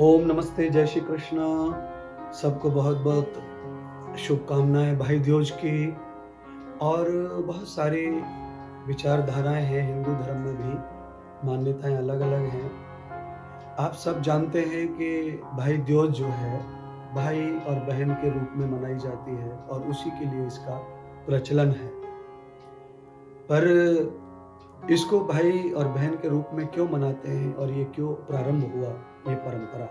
ओम नमस्ते, जय श्री कृष्ण। सबको बहुत बहुत शुभकामनाएं भाई दूज की। और बहुत सारी विचारधाराएं हैं हिंदू धर्म में भी, मान्यताएं अलग अलग हैं। आप सब जानते हैं कि भाई दूज जो है भाई और बहन के रूप में मनाई जाती है और उसी के लिए इसका प्रचलन है। पर इसको भाई और बहन के रूप में क्यों मनाते हैं और ये क्यों प्रारंभ हुआ ये परंपरा,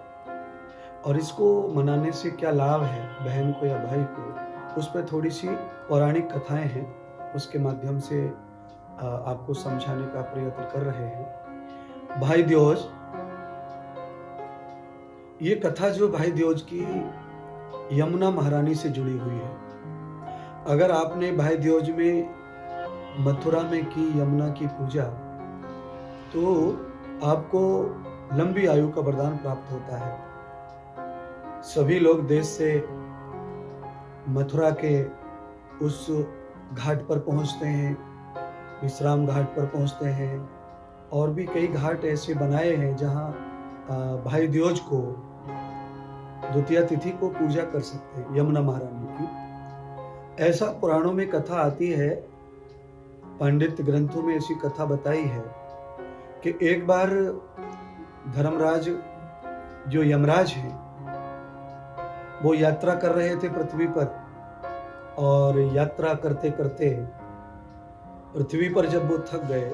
और इसको मनाने से क्या लाभ है बहन को या भाई को, उस पर थोड़ी सी पौराणिक कथाएं हैं, उसके माध्यम से आपको समझाने का प्रयत्न कर रहे हैं। भाई दूज, ये कथा जो भाई दूज की यमुना महारानी से जुड़ी हुई है। अगर आपने भाई दूज में मथुरा में की यमुना की पूजा तो आपको लंबी आयु का वरदान प्राप्त होता है। सभी लोग देश से मथुरा के उस घाट पर पहुंचते हैं, विश्राम घाट पर पहुंचते हैं, और भी कई घाट ऐसे बनाए हैं जहां भाई दूज को द्वितीया तिथि को पूजा कर सकते हैं यमुना महारानी की। ऐसा पुराणों में कथा आती है, पंडित ग्रंथों में ऐसी कथा बताई है कि एक बार धर्मराज जो यमराज हैं वो यात्रा कर रहे थे पृथ्वी पर, और यात्रा करते करते पृथ्वी पर जब वो थक गए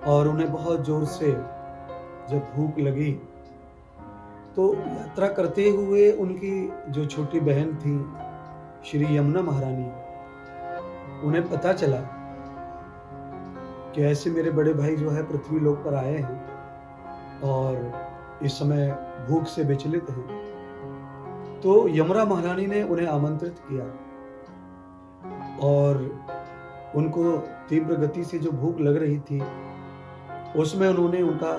और उन्हें बहुत जोर से जब भूख लगी तो यात्रा करते हुए उनकी जो छोटी बहन थी श्री यमुना महारानी, उन्हें पता चला कि ऐसे मेरे बड़े भाई जो है पृथ्वी लोक पर आए हैं और इस समय भूख से विचलित हैं। तो यमुना महारानी ने उन्हें आमंत्रित किया और उनको तीव्र गति से जो भूख लग रही थी उसमें उन्होंने उनका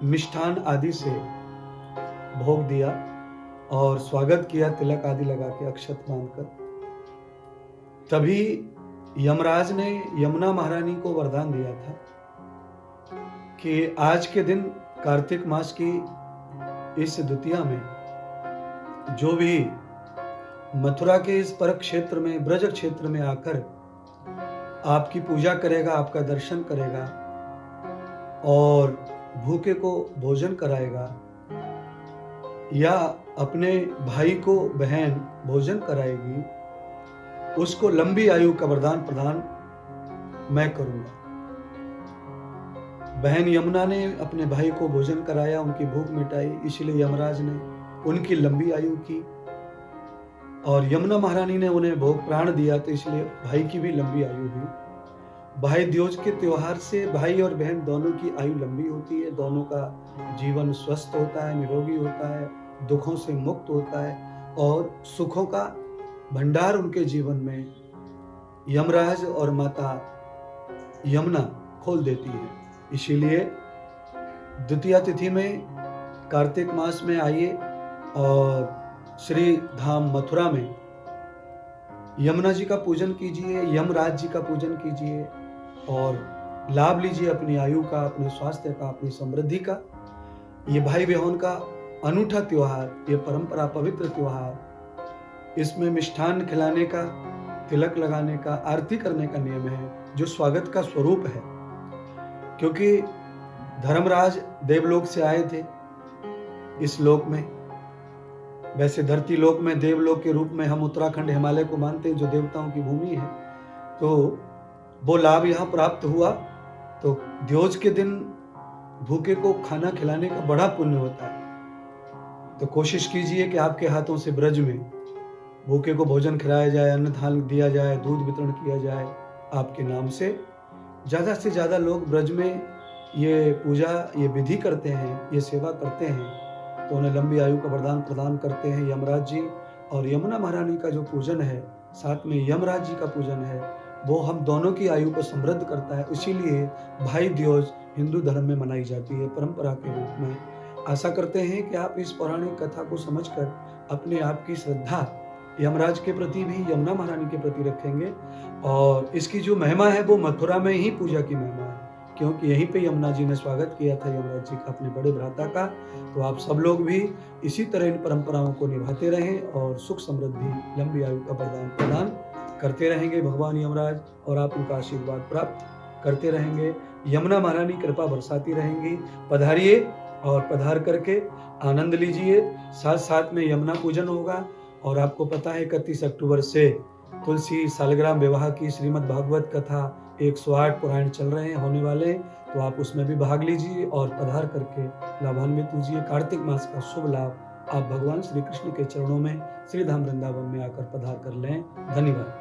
मिष्ठान आदि से भोग दिया और स्वागत किया, तिलक आदि लगा के, अक्षत बांधकर। तभी यमराज ने यमुना महारानी को वरदान दिया था कि आज के दिन कार्तिक मास की इस द्वितीया में जो भी मथुरा के इस पर क्षेत्र में, ब्रज क्षेत्र में आकर आपकी पूजा करेगा, आपका दर्शन करेगा और भूखे को भोजन कराएगा या अपने भाई को बहन भोजन कराएगी, उसको लंबी आयु का वरदान प्रदान मैं करूंगा। बहन यमुना ने अपने भाई को भोजन कराया, उनकी भूख मिटाई, इसलिए यमराज ने उनकी लंबी आयु की, और यमुना महारानी ने उन्हें भोग प्राण दिया तो इसलिए भाई की भी लंबी आयु हुई। भाई दूज के त्योहार से भाई और बहन दोनों की आयु लंबी होती है, दोनों का जीवन स्वस्थ होता है, निरोगी होता है, दुखों से मुक्त होता है और सुखों का भंडार उनके जीवन में यमराज और माता यमुना खोल देती है। इसीलिए द्वितीया तिथि में कार्तिक मास में आइए और श्री धाम मथुरा में यमुना जी का पूजन कीजिए, यमराज जी का पूजन कीजिए और लाभ लीजिए अपनी आयु का, अपने स्वास्थ्य का, अपनी समृद्धि का। ये भाई बहन का अनूठा त्योहार, ये परंपरा, पवित्र त्योहार, इसमें मिष्ठान खिलाने का, तिलक लगाने का, आरती करने का नियम है जो स्वागत का स्वरूप है। क्योंकि धर्मराज देवलोक से आए थे इस लोक में। वैसे धरती लोक में देवलोक के रूप में हम उत्तराखंड हिमालय को मानते हैं जो देवताओं की भूमि है, तो वो लाभ यहाँ प्राप्त हुआ। तो दूज के दिन भूखे को खाना खिलाने का बड़ा पुण्य होता है। तो कोशिश कीजिए कि आपके हाथों से ब्रज में भूखे को भोजन खिलाया जाए, अन्न दान दिया जाए, दूध वितरण किया जाए आपके नाम से। ज़्यादा से ज़्यादा लोग ब्रज में ये पूजा, ये विधि करते हैं, ये सेवा करते हैं तो उन्हें लंबी आयु का वरदान प्रदान करते हैं यमराज जी। और यमुना महारानी का जो पूजन है, साथ में यमराज जी का पूजन है, वो हम दोनों की आयु को समृद्ध करता है। इसीलिए भाई दूज हिंदू धर्म में मनाई जाती है परंपरा के रूप में। आशा करते हैं कि आप इस पौराणिक कथा को समझकर अपने आप की श्रद्धा यमराज के प्रति भी, यमुना महारानी के प्रति रखेंगे। और इसकी जो महिमा है वो मथुरा में ही पूजा की महिमा है, क्योंकि यहीं पे यमुना जी ने स्वागत किया था यमराज जी का अपने बड़े भ्राता का। तो आप सब लोग भी इसी तरह इन परंपराओं को निभाते रहें और सुख समृद्धि लंबी आयु का वरदान प्रदान करते रहेंगे भगवान यमराज, और आप उनका आशीर्वाद प्राप्त करते रहेंगे। यमुना महारानी कृपा बरसाती रहेंगी। पधारिए और पधार करके आनंद लीजिए। साथ साथ में यमुना पूजन होगा, और आपको पता है 31 अक्टूबर से तुलसी सालग्राम विवाह की श्रीमद् भागवत कथा 108 पुराण चल रहे हैं, होने वाले, तो आप उसमें भी भाग लीजिए और पधार करके लाभान्वित लीजिए। कार्तिक मास का शुभ लाभ आप भगवान श्री कृष्ण के चरणों में श्री धाम वृंदावन में आकर पधार कर लें। धन्यवाद।